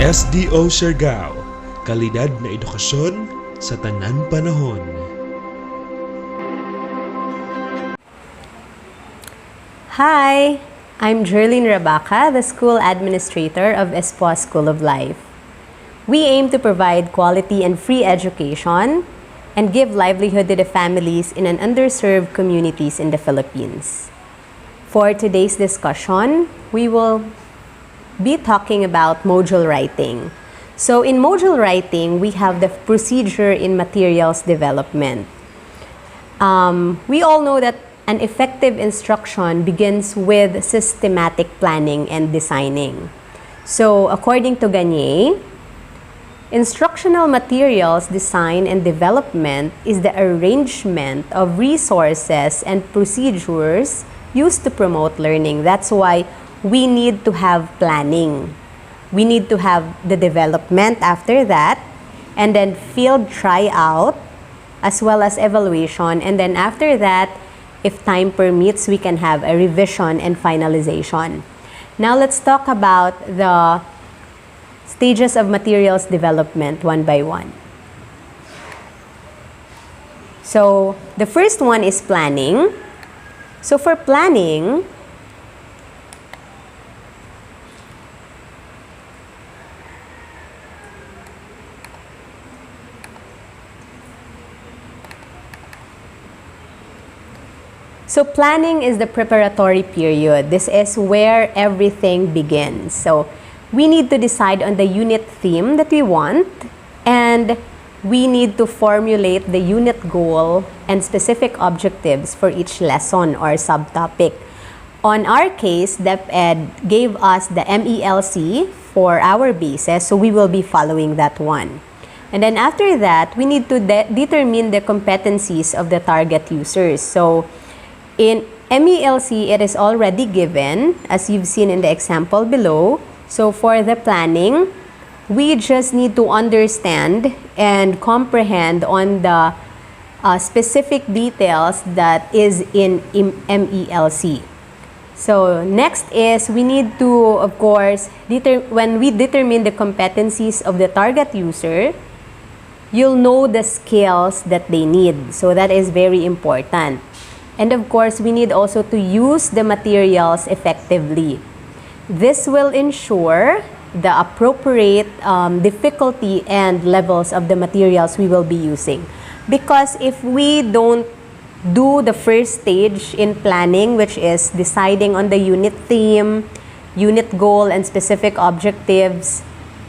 SDO Siargao, kalidad na edukasyon sa tanan panahon. Hi, I'm Jerlyn Rabaca, the school administrator of Espoa School of Life. We aim to provide quality and free education and give livelihood to the families in an underserved communities in the Philippines. For today's discussion, we will be talking about module writing. So in module writing, we have the procedure in materials development. We all know that an effective instruction begins with systematic planning and designing. So according to Gagne, instructional materials design and development is the arrangement of resources and procedures used to promote learning. That's why we need to have planning. We need to have the development after that, and then field tryout, as well as evaluation. And then after that, if time permits, we can have a revision and finalization. Now let's talk about the stages of materials development one by one. So the first one is planning. So for planning, planning is the preparatory period. This is where everything begins. So we need to decide on the unit theme that we want, and we need to formulate the unit goal and specific objectives for each lesson or subtopic. On our case, DepEd gave us the MELC for our basis, so we will be following that one. And then after that, we need to determine the competencies of the target users. So in MELC, it is already given, as you've seen in the example below. So for the planning, we just need to understand and comprehend on the specific details that is in MELC. So next is we need to, of course, when we determine the competencies of the target user, you'll know the skills that they need. So that is very important. And of course, we need also to use the materials effectively. This will ensure the appropriate difficulty and levels of the materials we will be using. Because if we don't do the first stage in planning, which is deciding on the unit theme, unit goal, and specific objectives,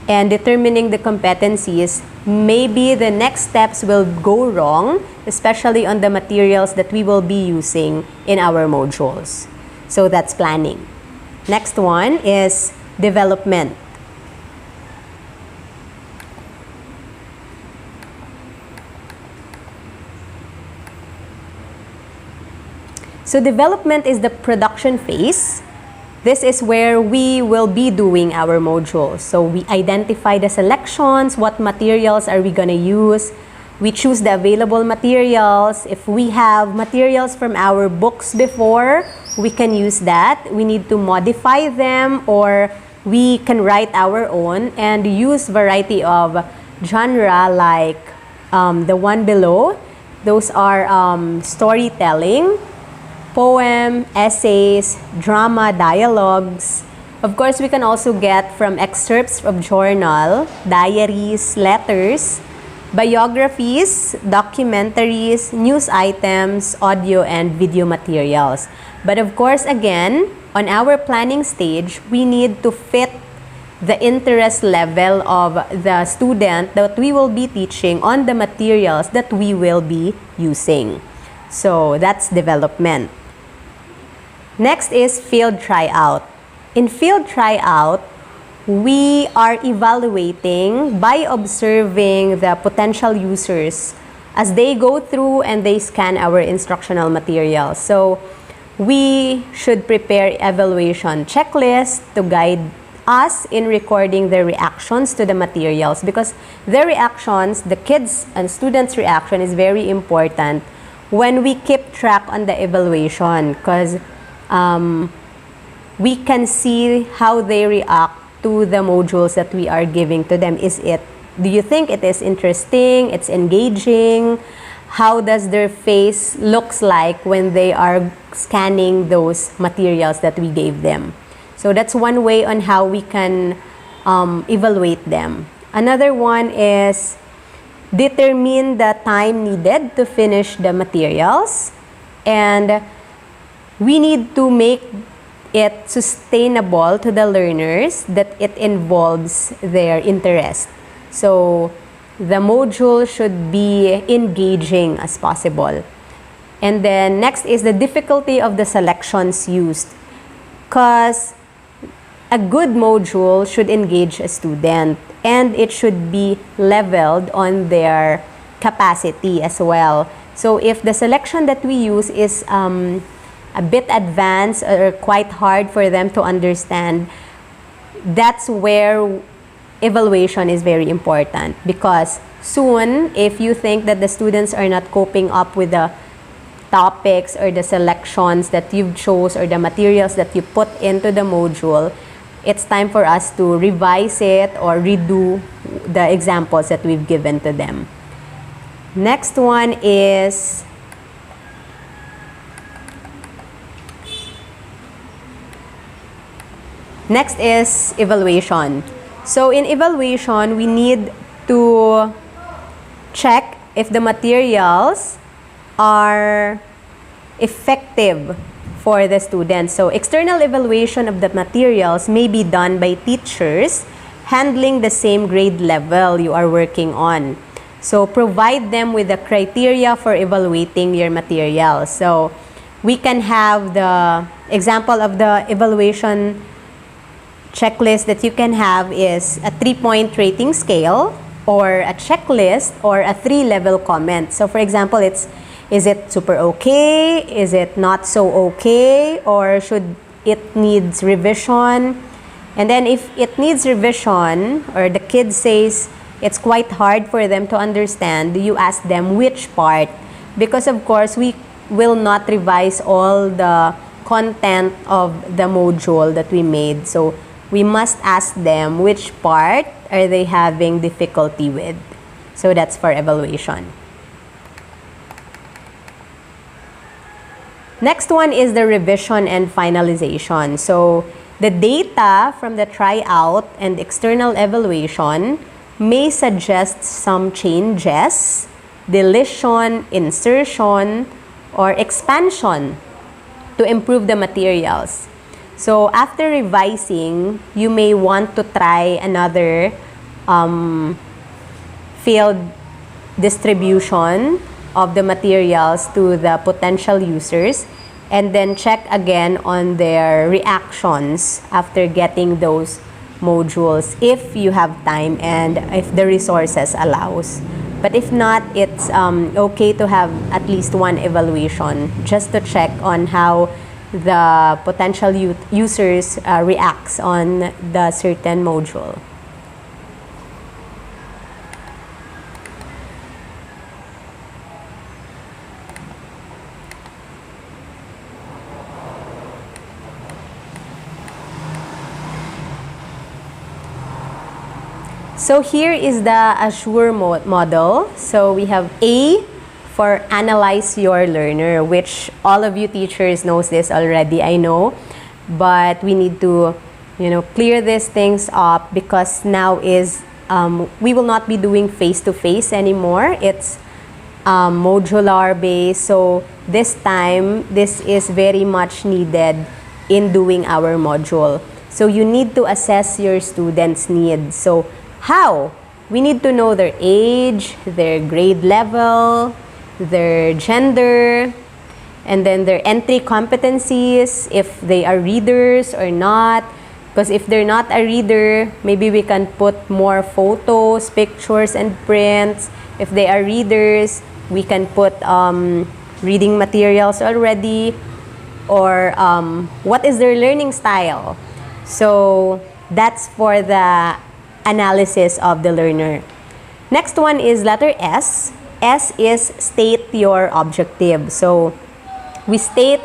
and determining the competencies, maybe the next steps will go wrong, especially on the materials that we will be using in our modules. So that's planning. Next one is development. So development is the production phase. This is where we will be doing our modules. So we identify the selections, what materials are we going to use. We choose the available materials. If we have materials from our books before, we can use that. We need to modify them, or we can write our own and use variety of genre like the one below. Those are storytelling, poem, essays, drama, dialogues. Of course, we can also get from excerpts of journal, diaries, letters, biographies, documentaries, news items, audio and video materials. But of course, again, on our planning stage, we need to fit the interest level of the student that we will be teaching on the materials that we will be using. So that's development. Next is field tryout. In field tryout, we are evaluating by observing the potential users as they go through and they scan our instructional materials. So we should prepare evaluation checklists to guide us in recording the reactions to the materials, because the reactions, the kids and students' reaction is very important when we keep track on the evaluation, because we can see how they react to the modules that we are giving to them? Do you think it is interesting, it's engaging? How does their face looks like when they are scanning those materials that we gave them? So that's one way on how we can evaluate them. Another one is determine the time needed to finish the materials, and we need to make it sustainable to the learners, that it involves their interest. So the module should be engaging as possible. And then next is the difficulty of the selections used, because a good module should engage a student, and it should be leveled on their capacity as well. So if the selection that we use is a bit advanced or quite hard for them to understand, that's where evaluation is very important, because soon, if you think that the students are not coping up with the topics or the selections that you've chose or the materials that you put into the module, it's time for us to revise it or redo the examples that we've given to them. Next one is evaluation. So in evaluation, we need to check if the materials are effective for the students. So external evaluation of the materials may be done by teachers handling the same grade level you are working on. So provide them with the criteria for evaluating your materials. So we can have the example of the evaluation checklist that you can have is a 3-point rating scale, or a checklist, or a 3-level comment. So for example, is it super okay? Is it not so okay? Or should it needs revision? And then if it needs revision, or the kid says it's quite hard for them to understand, you ask them which part, because of course we will not revise all the content of the module that we made. So we must ask them which part are they having difficulty with. So that's for evaluation. Next one is the revision and finalization. So the data from the tryout and external evaluation may suggest some changes, deletion, insertion, or expansion to improve the materials. So after revising, you may want to try another field distribution of the materials to the potential users, and then check again on their reactions after getting those modules, if you have time and if the resources allows. But if not, it's okay to have at least one evaluation just to check on how the potential users reacts on the certain module. So here is the Assure model. So we have A for analyze your learner, which all of you teachers knows this already, I know. But we need to, clear these things up, because now is, we will not be doing face-to-face anymore. It's modular based. So this time, this is very much needed in doing our module. So you need to assess your students' needs. So how? We need to know their age, their grade level, their gender, and then their entry competencies, if they are readers or not. Because if they're not a reader, maybe we can put more photos, pictures, and prints. If they are readers, we can put reading materials already. Or what is their learning style? So that's for the analysis of the learner. Next one is letter S. S is state your objective. So we state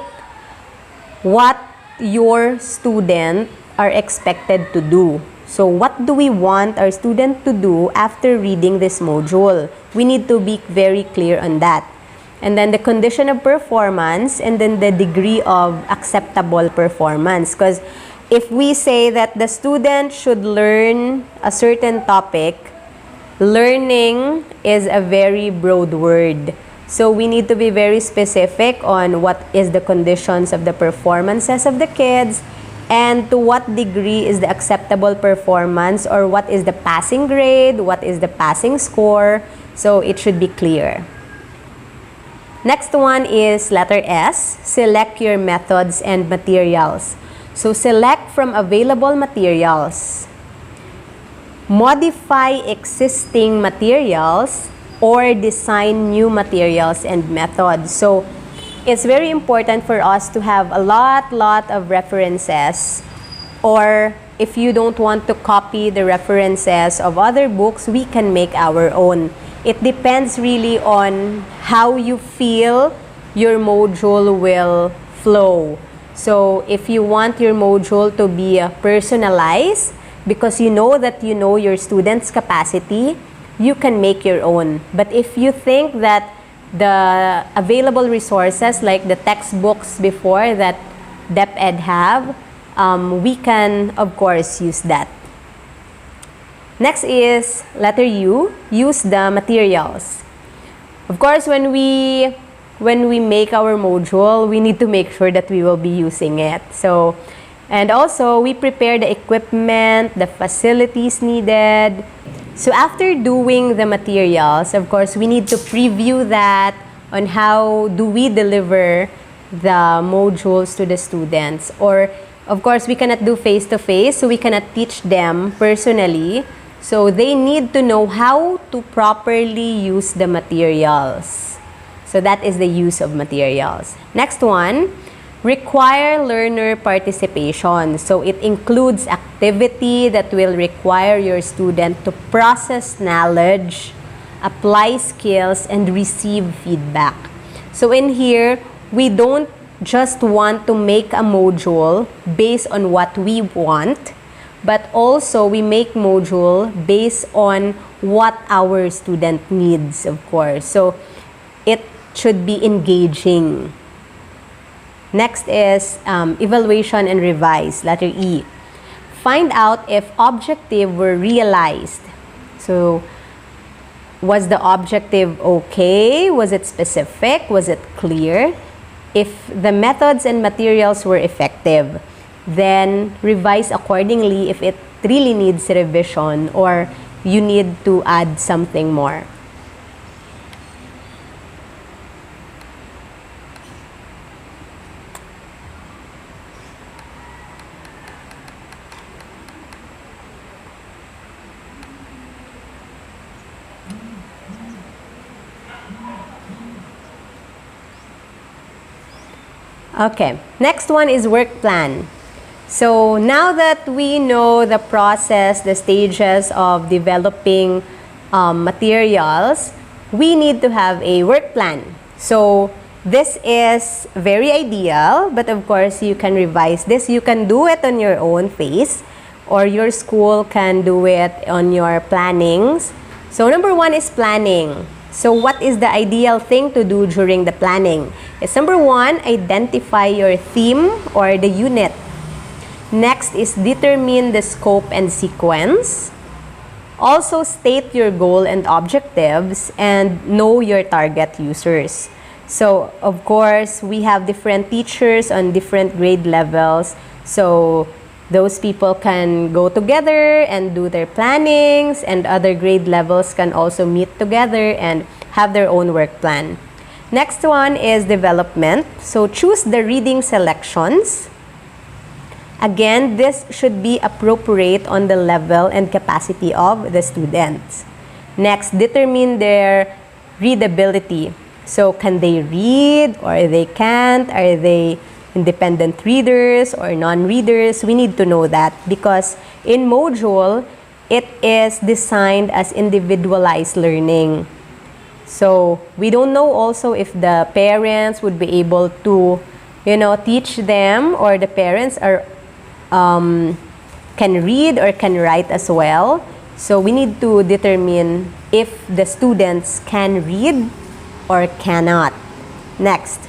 what your student are expected to do. So what do we want our student to do after reading this module? We need to be very clear on that. And then the condition of performance, and then the degree of acceptable performance. Because if we say that the student should learn a certain topic, learning is a very broad word. So we need to be very specific on what is the conditions of the performances of the kids, and to what degree is the acceptable performance, or what is the passing grade, what is the passing score. So it should be clear. Next one is letter S, select your methods and materials. So select from available materials, modify existing materials, or design new materials and methods. So it's very important for us to have a lot of references, or if you don't want to copy the references of other books, we can make our own. It depends really on how you feel your module will flow. So if you want your module to be personalized, because you know that you know your students' capacity, you can make your own. But if you think that the available resources, like the textbooks before that DepEd have, we can of course use that. Next is letter U, use the materials. Of course, when we make our module, we need to make sure that we will be using it. So, and also we prepare the equipment, the facilities needed. So after doing the materials, of course, we need to preview that on how do we deliver the modules to the students. Or, of course, we cannot do face-to-face, so we cannot teach them personally. So they need to know how to properly use the materials. So that is the use of materials. Next one, require learner participation. So it includes activity that will require your student to process knowledge, apply skills, and receive feedback. So in here, we don't just want to make a module based on what we want, but also we make module based on what our student needs, of course. So it should be engaging. Next is evaluation and revise, letter E. Find out if objective were realized. So was the objective okay? Was it specific? Was it clear? If the methods and materials were effective, then revise accordingly if it really needs revision or you need to add something more. Okay, next one is work plan. So now that we know the process, the stages of developing materials, we need to have a work plan. So this is very ideal, but of course you can revise this. You can do it on your own pace, or your school can do it on your plannings. So number one is planning. So what is the ideal thing to do during the planning? It's number one, identify your theme or the unit. Next is determine the scope and sequence. Also state your goal and objectives and know your target users. So of course, we have different teachers on different grade levels. So those people can go together and do their plannings, and other grade levels can also meet together and have their own work plan. Next one is development. So choose the reading selections. Again, this should be appropriate on the level and capacity of the students. Next, determine their readability. So can they read or they can't? Are they independent readers or non-readers? We need to know that, because in module, it is designed as individualized learning. So we don't know also if the parents would be able to, teach them, or the parents are can read or can write as well. So we need to determine if the students can read or cannot. Next,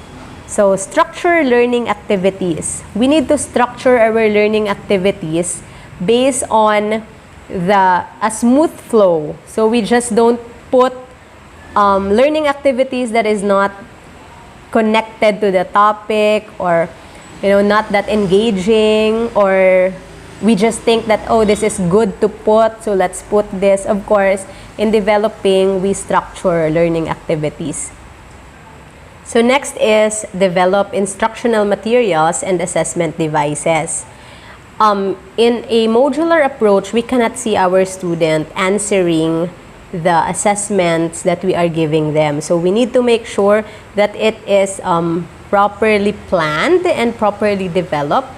so structure learning activities. We need to structure our learning activities based on a smooth flow. So we just don't put learning activities that is not connected to the topic, or not that engaging, or we just think that, oh, this is good to put, so let's put this. Of course, in developing, we structure learning activities. So next is develop instructional materials and assessment devices. In a modular approach, we cannot see our student answering the assessments that we are giving them. So we need to make sure that it is properly planned and properly developed,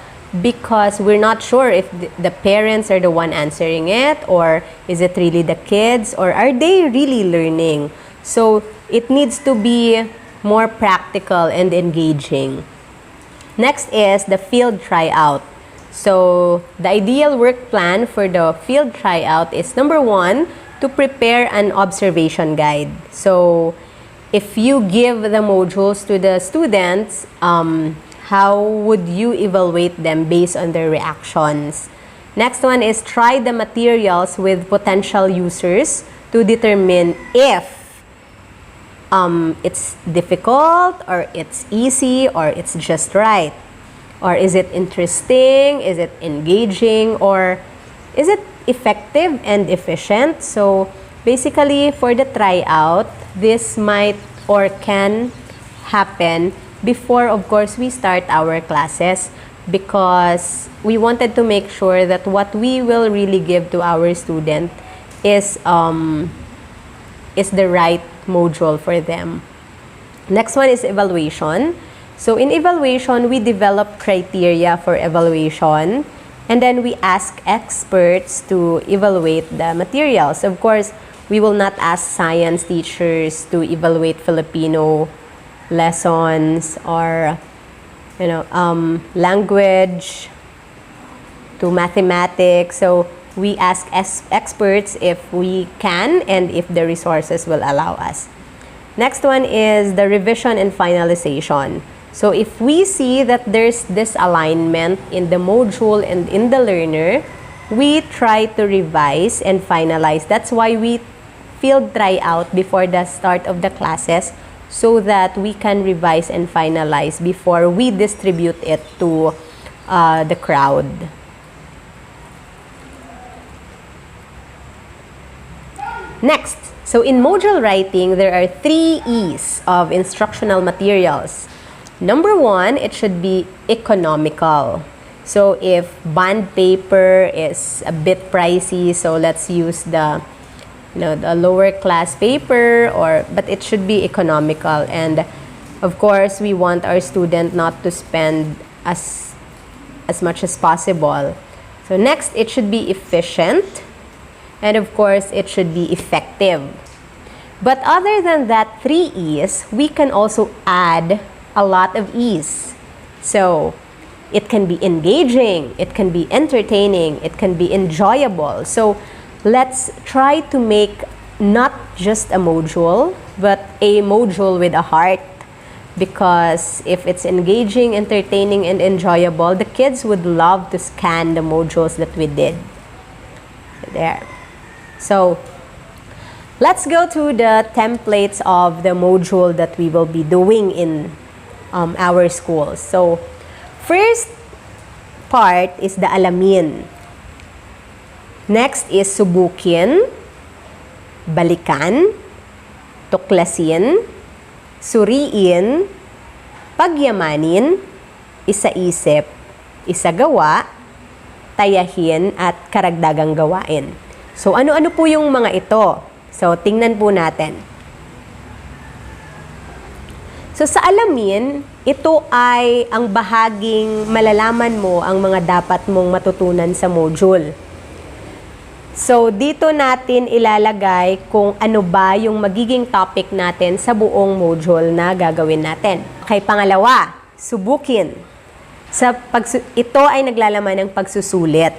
because we're not sure if the parents are the one answering it, or is it really the kids, or are they really learning? So it needs to be more practical and engaging. Next is the field tryout. So the ideal work plan for the field tryout is, number one, to prepare an observation guide. So if you give the modules to the students, how would you evaluate them based on their reactions? Next one is try the materials with potential users to determine if it's difficult, or it's easy, or it's just right. Or is it interesting? Is it engaging? Or is it effective and efficient? So basically, for the tryout, this might or can happen before, of course, we start our classes, because we wanted to make sure that what we will really give to our student is the right module for them. Next one is evaluation. So in evaluation, we develop criteria for evaluation, and then we ask experts to evaluate the materials. Of course, we will not ask science teachers to evaluate Filipino lessons, or language to mathematics. So we ask experts if we can and if the resources will allow us. Next one is the revision and finalization. So if we see that there's disalignment in the module and in the learner, we try to revise and finalize. That's why we field try out before the start of the classes, so that we can revise and finalize before we distribute it to the crowd. Next, so in module writing, there are 3 E's of instructional materials. Number one, it should be economical. So if bond paper is a bit pricey, so let's use the lower class paper, but it should be economical. And of course, we want our student not to spend as much as possible. So next, it should be efficient. And of course, it should be effective. But other than that 3 E's, we can also add a lot of E's. So it can be engaging, it can be entertaining, it can be enjoyable. So let's try to make not just a module, but a module with a heart. Because if it's engaging, entertaining, and enjoyable, the kids would love to scan the modules that we did. There. So let's go to the templates of the module that we will be doing in our schools. So first part is the alamin. Next is subukin, balikan, tuklasin, suriin, pagyamanin, isaisip, isagawa, tayahin, at karagdagang gawain. So ano-ano po yung mga ito? So tingnan po natin. So sa alamin, ito ay ang bahaging malalaman mo ang mga dapat mong matutunan sa module. So dito natin ilalagay kung ano ba yung magiging topic natin sa buong module na gagawin natin. Okay, pangalawa, subukin. Ito ay naglalaman ng pagsusulit.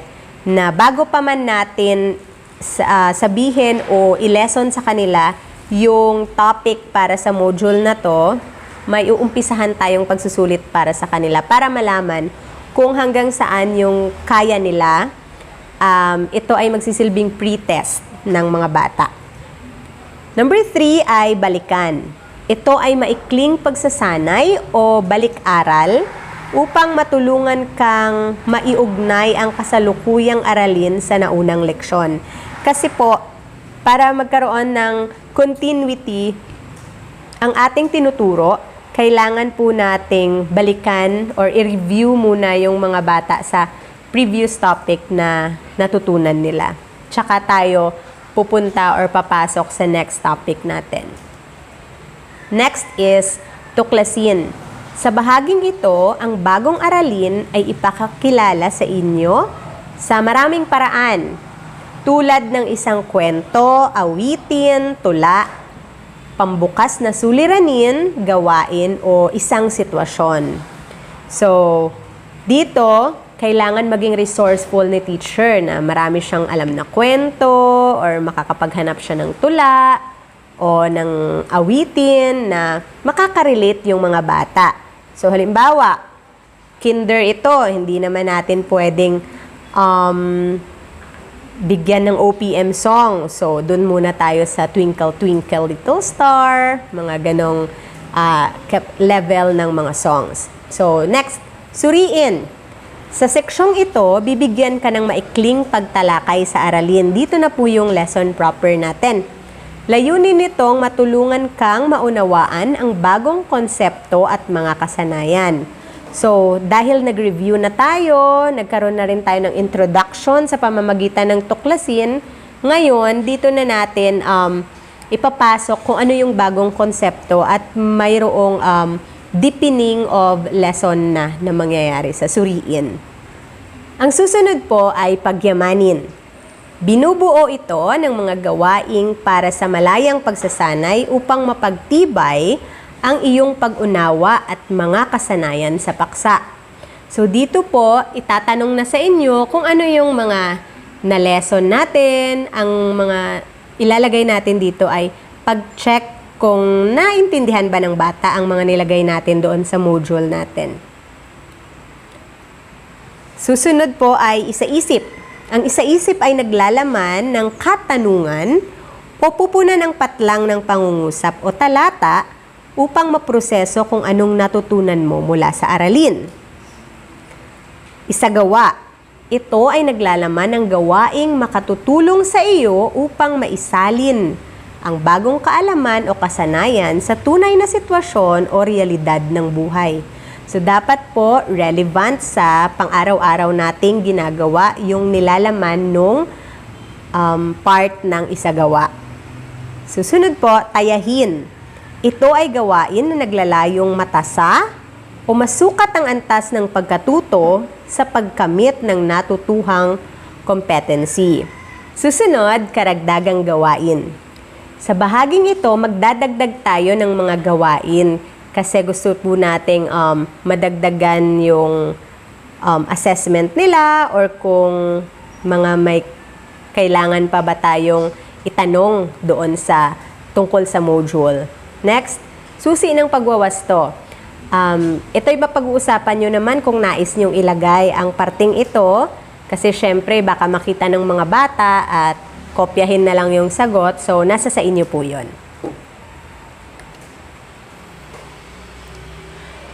na bago pa man natin sabihin o i-lesson sa kanila yung topic para sa module na to, may uumpisahan tayong pagsusulit para sa kanila para malaman kung hanggang saan yung kaya nila. Ito ay magsisilbing pre-test ng mga bata. Number 3 ay balikan. Ito ay maikling pagsasanay o balik-aral upang matulungan kang maiugnay ang kasalukuyang aralin sa naunang leksyon. Kasi po, para magkaroon ng continuity, ang ating tinuturo, kailangan po nating balikan or i-review muna yung mga bata sa previous topic na natutunan nila. Tsaka tayo pupunta or papasok sa next topic natin. Next is tuklasin. Sa bahaging ito, ang bagong aralin ay ipakakilala sa inyo sa maraming paraan, tulad ng isang kwento, awitin, tula, pambukas na suliranin, gawain, o isang sitwasyon. So, dito, kailangan maging resourceful ni teacher na marami siyang alam na kwento or makakapaghanap siya ng tula o ng awitin na makakarelate yung mga bata. So, halimbawa, kinder ito, hindi naman natin pwedeng bigyan ng OPM song. So, dun muna tayo sa Twinkle Twinkle Little Star, mga ganong level ng mga songs. So, next, suriin. Sa seksyong ito, bibigyan ka ng maikling pagtalakay sa aralin. Dito na po yung lesson proper natin. Layunin nitong matulungan kang maunawaan ang bagong konsepto at mga kasanayan. So, dahil nag-review na tayo, nagkaroon na rin tayo ng introduction sa pamamagitan ng tuklasin, ngayon, dito na natin ipapasok kung ano yung bagong konsepto at mayroong deepening of lesson na mangyayari sa suriin. Ang susunod po ay pagyamanin. Binubuo ito ng mga gawaing para sa malayang pagsasanay upang mapagtibay ang iyong pag-unawa at mga kasanayan sa paksa. So dito po, itatanong na sa inyo kung ano yung mga na-lesson natin. Ang mga ilalagay natin dito ay pag-check kung naintindihan ba ng bata ang mga nilagay natin doon sa module natin. Susunod po ay isa-isip. Ang isa-isip ay naglalaman ng katanungan o pupunan ng patlang ng pangungusap o talata upang maproseso kung anong natutunan mo mula sa aralin. Isagawa. Ito ay naglalaman ng gawaing makatutulong sa iyo upang maisalin ang bagong kaalaman o kasanayan sa tunay na sitwasyon o realidad ng buhay. So, dapat po relevant sa pang-araw-araw nating ginagawa yung nilalaman nung part ng isagawa. Susunod po, tayahin. Ito ay gawain na naglalayong matasa o masukat ang antas ng pagkatuto sa pagkamit ng natutuhang competency. Susunod, karagdagang gawain. Sa bahaging ito, magdadagdag tayo ng mga gawain kasi gusto po nating madagdagan yung assessment nila or kung mga may kailangan pa ba tayong itanong doon sa tungkol sa module. Next, susi ng pagwawasto. Ito iba pag-uusapan nyo naman kung nais nyong ilagay ang parting ito kasi syempre baka makita ng mga bata at kopyahin na lang yung sagot. So, nasa sa inyo po yun.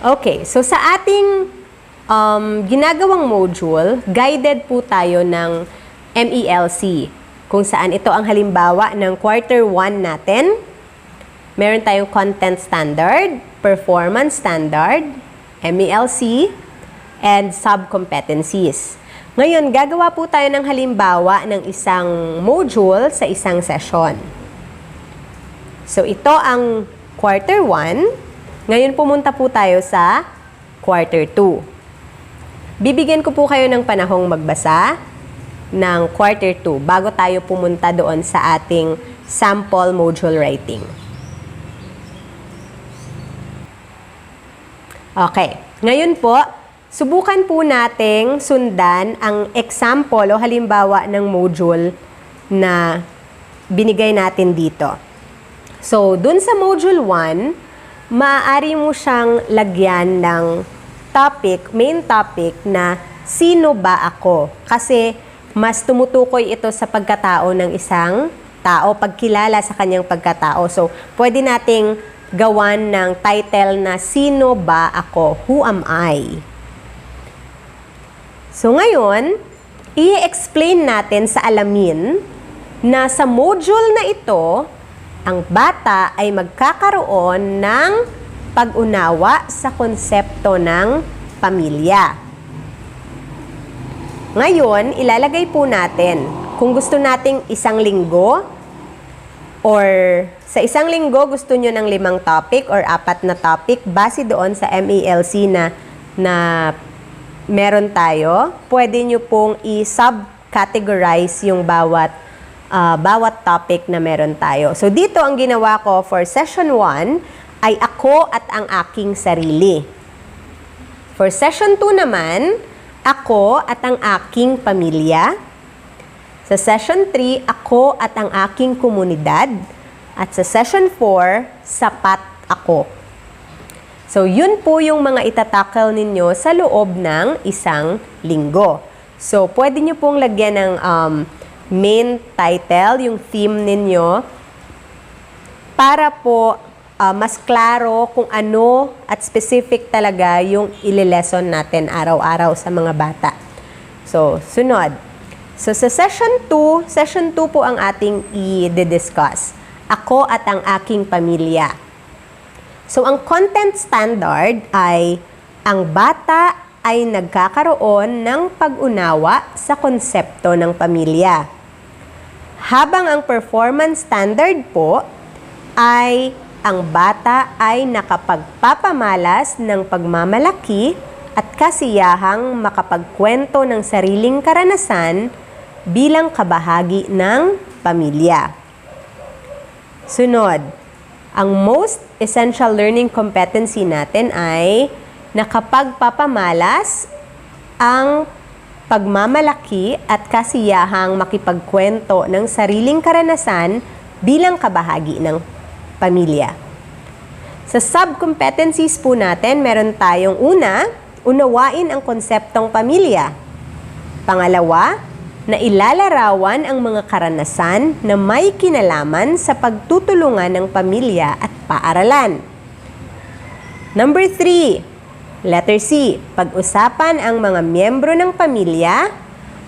Okay, so sa ating ginagawang module, guided po tayo ng MELC, kung saan ito ang halimbawa ng quarter 1 natin. Meron tayong content standard, performance standard, MELC, and sub-competencies. Ngayon, gagawa po tayo ng halimbawa ng isang module sa isang session. So, ito ang quarter 1. Ngayon, pumunta po tayo sa quarter 2. Bibigyan ko po kayo ng panahong magbasa ng quarter 2 bago tayo pumunta doon sa ating sample module writing. Okay. Ngayon po, subukan po nating sundan ang example o halimbawa ng module na binigay natin dito. So, dun sa module 1, maaari mo siyang lagyan ng topic, main topic na sino ba ako? Kasi mas tumutukoy ito sa pagkatao ng isang tao, pagkilala sa kanyang pagkatao. So, pwede nating gawan ng title na sino ba ako? Who am I? So ngayon, i-explain natin sa alamin na sa module na ito, ang bata ay magkakaroon ng pag-unawa sa konsepto ng pamilya. Ngayon, ilalagay po natin kung gusto nating isang linggo or sa isang linggo gusto nyo ng 5 topic or 4 na topic base doon sa MELC na meron tayo, pwede nyo pong i-subcategorize yung bawat topic na meron tayo. So, dito ang ginawa ko for session 1 ay ako at ang aking sarili. For session 2 naman, ako at ang aking pamilya. Sa session 3, ako at ang aking komunidad. At sa session 4, sapat ako. So, yun po yung mga itatakal ninyo sa loob ng isang linggo. So, pwede nyo pong lagyan ng main title, yung theme ninyo, para po mas klaro kung ano at specific talaga yung ililesson natin araw-araw sa mga bata. So, sunod. So, sa session 2 po ang ating i-discuss. Ako at ang aking pamilya. So, ang content standard ay ang bata ay nagkakaroon ng pag-unawa sa konsepto ng pamilya. Habang ang performance standard po ay ang bata ay nakapagpapamalas ng pagmamalaki at kasiyahang makapagkwento ng sariling karanasan bilang kabahagi ng pamilya. Sunod. Ang most essential learning competency natin ay nakapagpapamalas ang pagmamalaki at kasiyahang makipagkwento ng sariling karanasan bilang kabahagi ng pamilya. Sa sub-competencies po natin, meron tayong una, unawain ang konseptong pamilya. Pangalawa, na ilalarawan ang mga karanasan na may kinalaman sa pagtutulungan ng pamilya at paaralan. Number 3, letter C, pag-usapan ang mga miyembro ng pamilya,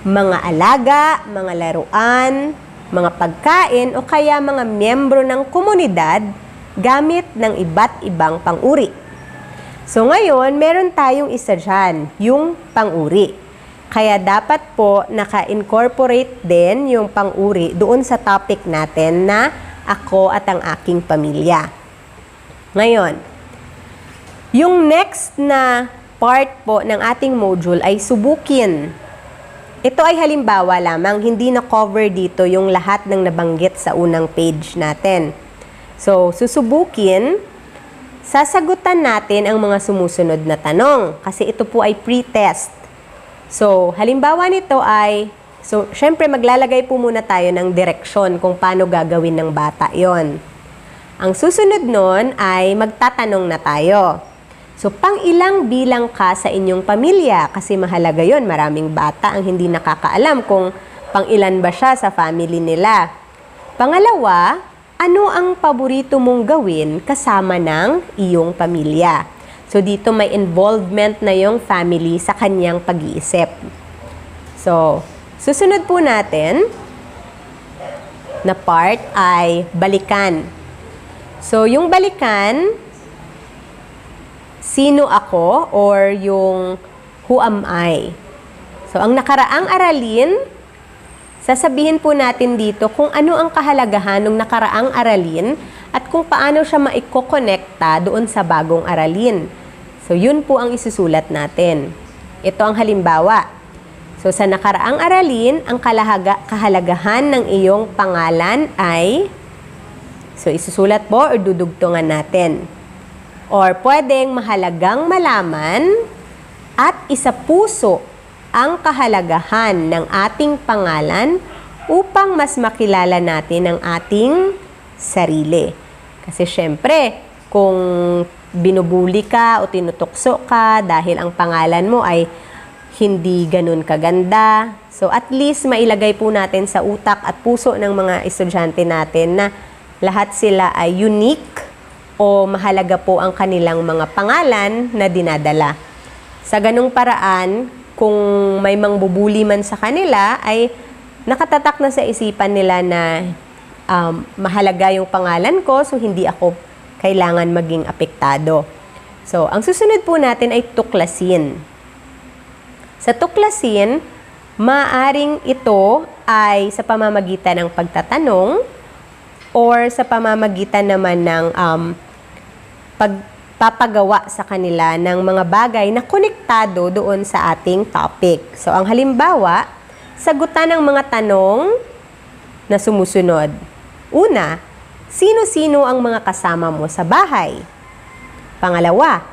mga alaga, mga laruan, mga pagkain o kaya mga miyembro ng komunidad gamit ng iba't ibang pang-uri. So ngayon, meron tayong isa dyan, yung pang-uri. Kaya dapat po naka-incorporate din yung pang-uri doon sa topic natin na ako at ang aking pamilya. Ngayon, yung next na part po ng ating module ay subukin. Ito ay halimbawa lamang, hindi na cover dito yung lahat ng nabanggit sa unang page natin. So, susubukin, sasagutan natin ang mga sumusunod na tanong kasi ito po ay pre-test. So, halimbawa nito ay, syempre maglalagay po muna tayo ng direksyon kung paano gagawin ng bata yon. Ang susunod nun ay magtatanong na tayo. So, pang-ilang bilang ka sa inyong pamilya? Kasi mahalaga yon, maraming bata ang hindi nakakaalam kung pang-ilan ba siya sa family nila. Pangalawa, ano ang paborito mong gawin kasama ng iyong pamilya? So, dito may involvement na yung family sa kanyang pag-iisip. So, susunod po natin na part ay balikan. So, yung balikan, sino ako or yung who am I? So, ang nakaraang aralin, sasabihin po natin dito kung ano ang kahalagahan ng nakaraang aralin at kung paano siya maikokonekta doon sa bagong aralin. So, yun po ang isusulat natin. Ito ang halimbawa. So, sa nakaraang aralin, ang kahalagahan ng iyong pangalan ay, so, isusulat po or dudugtungan natin. Or pwedeng mahalagang malaman at isapuso ang kahalagahan ng ating pangalan upang mas makilala natin ang ating sarili. Kasi syempre, kung binubuli ka o tinutukso ka dahil ang pangalan mo ay hindi ganun kaganda, so at least mailagay po natin sa utak at puso ng mga estudyante natin na lahat sila ay unique o mahalaga po ang kanilang mga pangalan na dinadala. Sa ganung paraan, kung may mangbubuli man sa kanila, ay nakatatak na sa isipan nila na mahalaga yung pangalan ko, so hindi ako kailangan maging apektado. So, ang susunod po natin ay tuklasin. Sa tuklasin, maaring ito ay sa pamamagitan ng pagtatanong or sa pamamagitan naman ng pagpapagawa sa kanila ng mga bagay na konektado doon sa ating topic. So, ang halimbawa, sagutan ng mga tanong na sumusunod. Una, sino-sino ang mga kasama mo sa bahay? Pangalawa,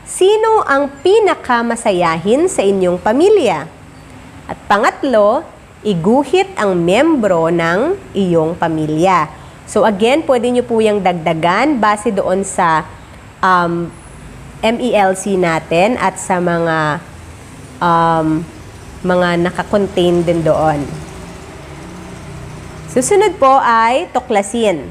sino ang pinakamasayahin sa inyong pamilya? At pangatlo, iguhit ang membro ng iyong pamilya. So again, pwede nyo po yung dagdagan base doon sa MELC natin at sa mga nakakontain din doon. Susunod po ay tuklasin.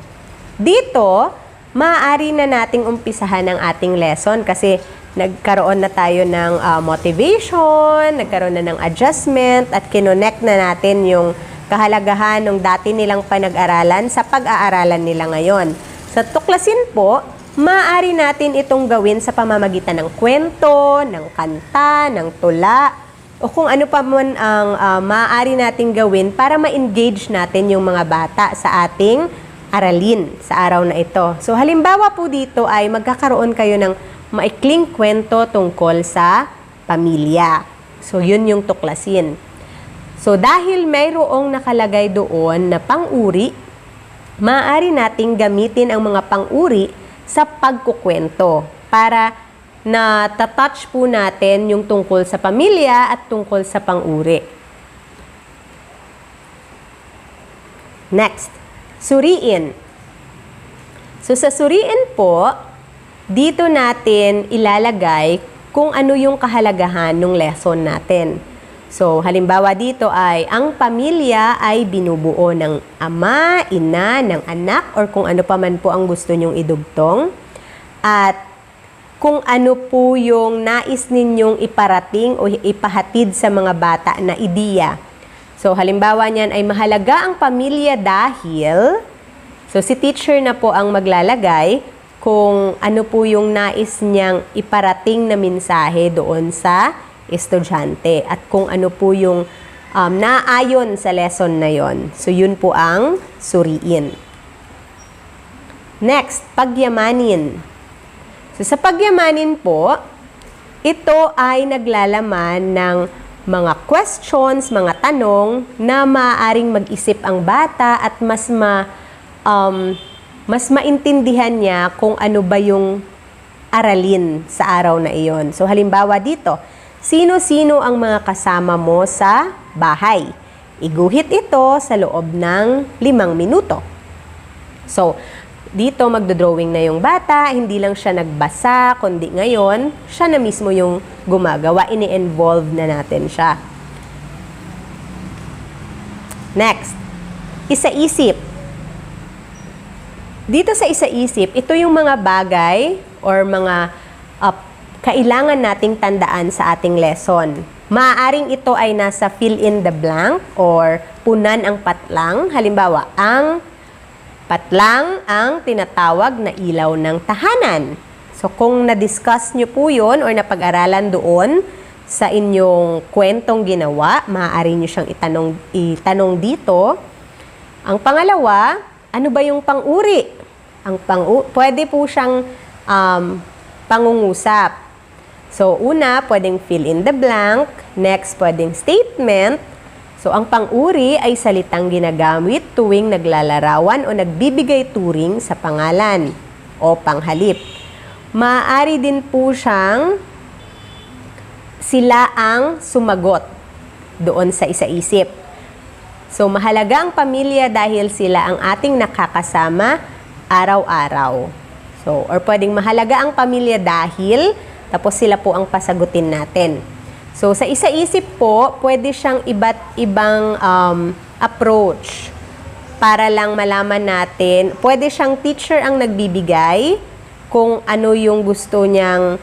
Dito, maaari na nating umpisahan ang ating lesson kasi nagkaroon na tayo ng motivation, nagkaroon na ng adjustment at kinonect na natin yung kahalagahan ng dati nilang panag-aralan sa pag-aaralan nila ngayon. Sa tuklasin po, maaari natin itong gawin sa pamamagitan ng kwento, ng kanta, ng tula, o kung ano pa man ang maaari nating gawin para ma-engage natin yung mga bata sa ating aralin sa araw na ito. So halimbawa po dito ay magkakaroon kayo ng maikling kwento tungkol sa pamilya. So yun yung tuklasin. So dahil mayroong nakalagay doon na pang-uri, maaari nating gamitin ang mga pang-uri sa pagkukwento para na touch po natin yung tungkol sa pamilya at tungkol sa pang-uri. Next, suriin. So sa suriin po, dito natin ilalagay kung ano yung kahalagahan ng lesson natin. So halimbawa dito ay ang pamilya ay binubuo ng ama, ina, ng anak, or kung ano pa man po ang gusto nyong idugtong. At kung ano po yung nais ninyong iparating o ipahatid sa mga bata na ideya. So halimbawa niyan ay mahalaga ang pamilya dahil, so si teacher na po ang maglalagay kung ano po yung nais niyang iparating na mensahe doon sa estudyante at kung ano po yung naayon sa lesson na yon. So yun po ang suriin. Next, pagyamanin. So sa pagyamanin po, ito ay naglalaman ng mga questions, mga tanong na maaaring mag-isip ang bata at mas maintindihan niya kung ano ba yung aralin sa araw na iyon. So halimbawa dito, sino-sino ang mga kasama mo sa bahay? Iguhit ito sa loob ng 5 minuto. So dito magdodrawing na yung bata, hindi lang siya nagbasa, kundi ngayon, siya na mismo yung gumagawa, ini-involve na natin siya. Next, isa-isip. Dito sa isa-isip, ito yung mga bagay or mga kailangan nating tandaan sa ating lesson. Maaaring ito ay nasa fill in the blank or punan ang patlang. Halimbawa, ang patlang ang tinatawag na ilaw ng tahanan. So kung na-discuss nyo po yun or napag-aralan doon sa inyong kwentong ginawa, maaari nyo siyang itanong dito. Ang pangalawa, ano ba yung pang-uri? Pwede po siyang pangungusap. So una, pwedeng fill in the blank. Next, pwedeng statement. So, ang pang-uri ay salitang ginagamit tuwing naglalarawan o nagbibigay turing sa pangalan o panghalip. Maaari din po siyang sila ang sumagot doon sa isa-isip. So, mahalaga ang pamilya dahil sila ang ating nakakasama araw-araw. So, or pwedeng mahalaga ang pamilya dahil, tapos sila po ang pasagutin natin. So, sa isa-isip po, pwede siyang iba't ibang approach para lang malaman natin. Pwede siyang teacher ang nagbibigay kung ano yung gusto niyang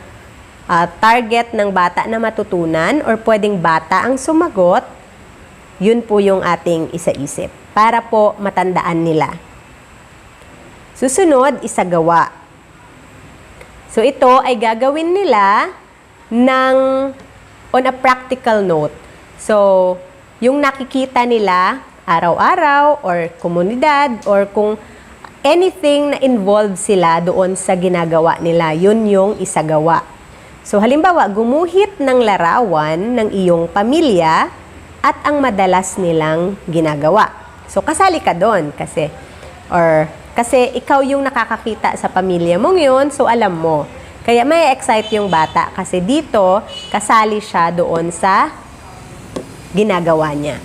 target ng bata na matutunan, or pwedeng bata ang sumagot. Yun po yung ating isa-isip para po matandaan nila. Susunod, isagawa. So, ito ay gagawin nila on a practical note. So, yung nakikita nila araw-araw or komunidad or kung anything na involved sila doon sa ginagawa nila, yun yung isagawa. So, halimbawa, gumuhit ng larawan ng iyong pamilya at ang madalas nilang ginagawa. So, kasali ka doon kasi ikaw yung nakakakita sa pamilya mong yun, so alam mo. Kaya may excite yung bata kasi dito, kasali siya doon sa ginagawa niya.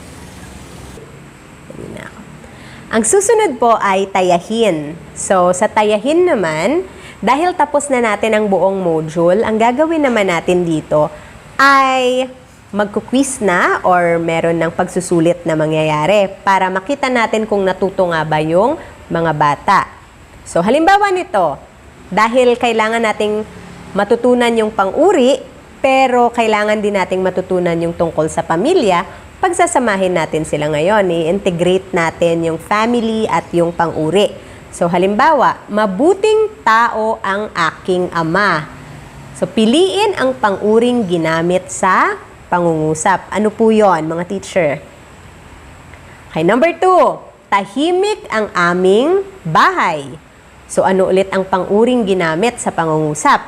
Ang susunod po ay tayahin. So, sa tayahin naman, dahil tapos na natin ang buong module, ang gagawin naman natin dito ay magkuquiz na or meron ng pagsusulit na mangyayari para makita natin kung natuto nga ba yung mga bata. So, halimbawa nito, dahil kailangan nating matutunan yung pang-uri, pero kailangan din nating matutunan yung tungkol sa pamilya, pagsasamahin natin sila ngayon, i-integrate natin yung family at yung pang-uri. So, halimbawa, mabuting tao ang aking ama. So, piliin ang pang-uring ginamit sa pangungusap. Ano po yon, mga teacher? Okay, number 2, tahimik ang aming bahay. So, ano ulit ang pang-uring ginamit sa pangungusap?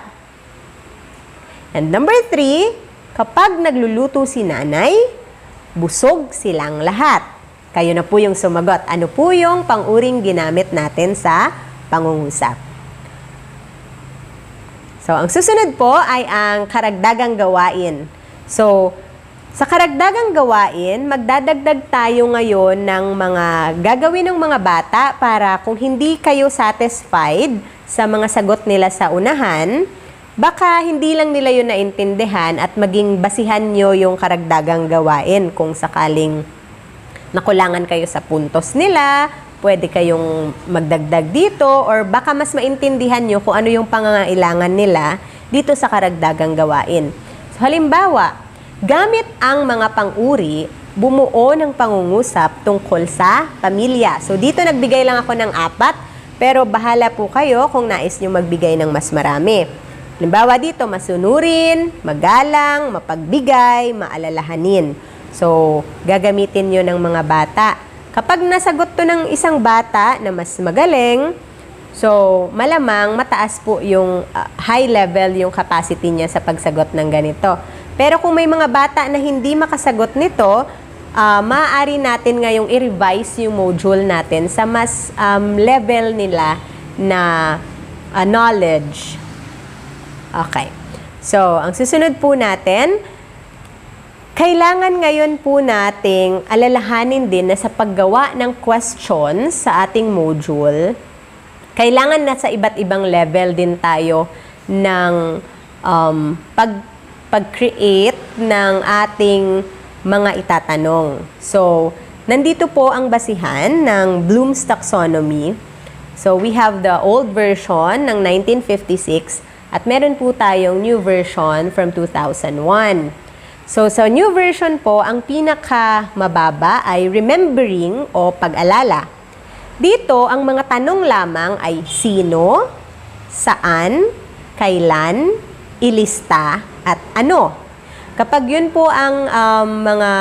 And number 3, kapag nagluluto si nanay, busog silang lahat. Kayo na po yung sumagot. Ano po yung pang-uring ginamit natin sa pangungusap? So, ang susunod po ay ang karagdagang gawain. So, sa karagdagang gawain, magdadagdag tayo ngayon ng mga gagawin ng mga bata para kung hindi kayo satisfied sa mga sagot nila sa unahan, baka hindi lang nila yun naintindihan at maging basihan nyo yung karagdagang gawain kung sakaling nakulangan kayo sa puntos nila, pwede kayong magdagdag dito or baka mas maintindihan nyo kung ano yung pangangailangan nila dito sa karagdagang gawain. So, halimbawa, gamit ang mga pang-uri, bumuo ng pangungusap tungkol sa pamilya. So, dito nagbigay lang ako ng 4, pero bahala po kayo kung nais nyo magbigay ng mas marami. Halimbawa dito, masunurin, magalang, mapagbigay, maalalahanin. So, gagamitin nyo ng mga bata. Kapag nasagot to ng isang bata na mas magaling, so, malamang mataas po yung high level yung capacity niya sa pagsagot ng ganito. Pero kung may mga bata na hindi makasagot nito, maaari natin ngayong i-revise yung module natin sa mas level nila na knowledge. Okay. So, ang susunod po natin, kailangan ngayon po nating alalahanin din na sa paggawa ng questions sa ating module, kailangan na sa iba't ibang level din tayo ng pag-create ng ating mga itatanong. So, nandito po ang basihan ng Bloom's taxonomy. So, we have the old version ng 1956 at meron po tayong new version from 2001. So, sa new version po, ang pinaka-mababa ay remembering o pag-alala. Dito, ang mga tanong lamang ay sino, saan, kailan, ilista, at ano. Kapag yun po ang mga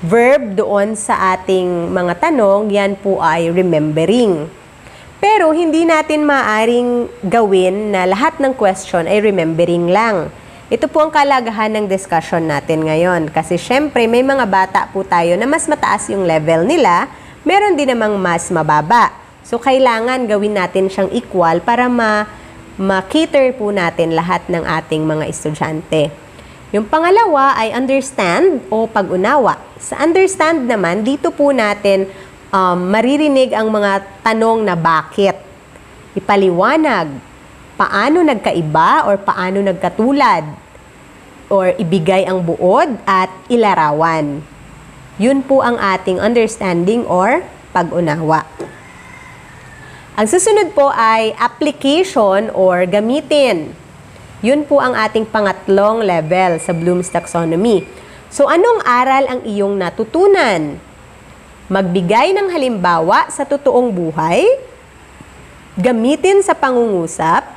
verb doon sa ating mga tanong, yan po ay remembering. Pero hindi natin maaring gawin na lahat ng question ay remembering lang. Ito po ang kalagahan ng discussion natin ngayon. Kasi syempre, may mga bata po tayo na mas mataas yung level nila, meron din namang mas mababa. So, kailangan gawin natin siyang equal para ma-cater po natin lahat ng ating mga estudyante. Yung pangalawa ay understand o pag-unawa. Sa understand naman, dito po natin maririnig ang mga tanong na bakit. Ipaliwanag, paano nagkaiba or paano nagkatulad, or ibigay ang buod at ilarawan. Yun po ang ating understanding or pag-unawa. Ang susunod po ay application or gamitin. Yun po ang ating pangatlong level sa Bloom's Taxonomy. So, anong aral ang iyong natutunan? Magbigay ng halimbawa sa totoong buhay, gamitin sa pangungusap,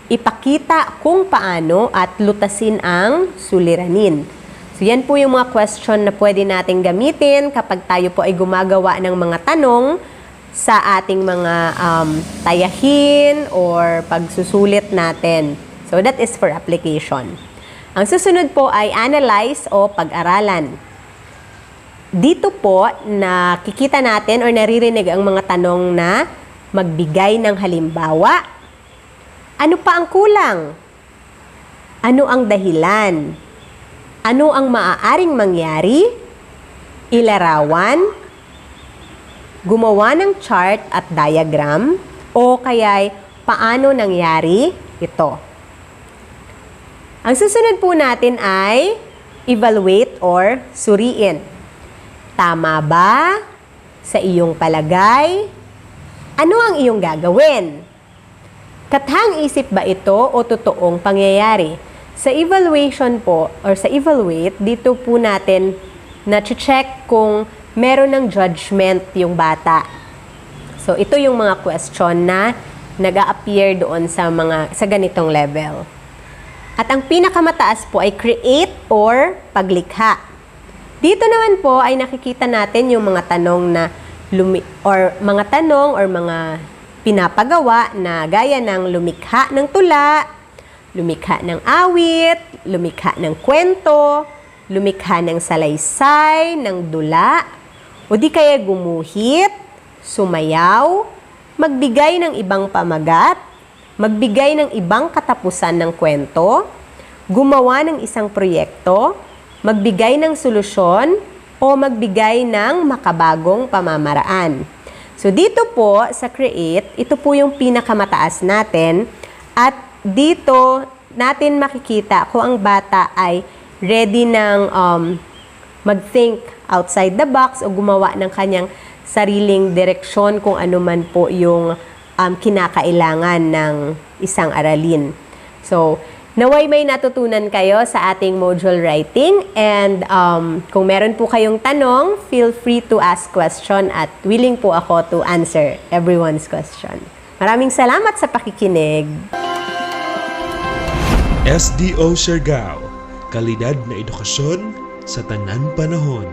ipakita kung paano at lutasin ang suliranin. So, yan po yung mga question na pwede nating gamitin kapag tayo po ay gumagawa ng mga tanong sa ating mga tayahin or pagsusulit natin. So, that is for application. Ang susunod po ay analyze o pag-aralan. Dito po, nakikita natin or naririnig ang mga tanong na magbigay ng halimbawa. Ano pa ang kulang? Ano ang dahilan? Ano ang maaaring mangyari? Ilarawan? Gumawa ng chart at diagram? O kaya'y paano nangyari ito? Ang susunod po natin ay evaluate or suriin. Tama ba sa iyong palagay? Ano ang iyong gagawin? Kathang-isip ba ito o totoong pangyayari? Sa evaluation po or sa evaluate, dito po natin na-check kung meron ng judgment yung bata. So ito yung mga question na nag-a-appear doon sa ganitong level. At ang pinakamataas po ay create or paglikha. Dito naman po ay nakikita natin yung mga tanong na mga pinapagawa na gaya ng lumikha ng tula, lumikha ng awit, lumikha ng kwento, lumikha ng salaysay, ng dula, o di kaya gumuhit, sumayaw, magbigay ng ibang pamagat, magbigay ng ibang katapusan ng kwento, gumawa ng isang proyekto, magbigay ng solusyon, o magbigay ng makabagong pamamaraan. So, dito po sa create, ito po yung pinakamataas natin at dito natin makikita kung ang bata ay ready ng mag-think outside the box o gumawa ng kanyang sariling direksyon kung ano man po yung kinakailangan ng isang aralin. So, naway may natutunan kayo sa ating module writing and kung meron po kayong tanong, feel free to ask question at willing po ako to answer everyone's question. Maraming salamat sa pakikinig. SDO Siargao, kalidad na edukasyon sa tanan panahon.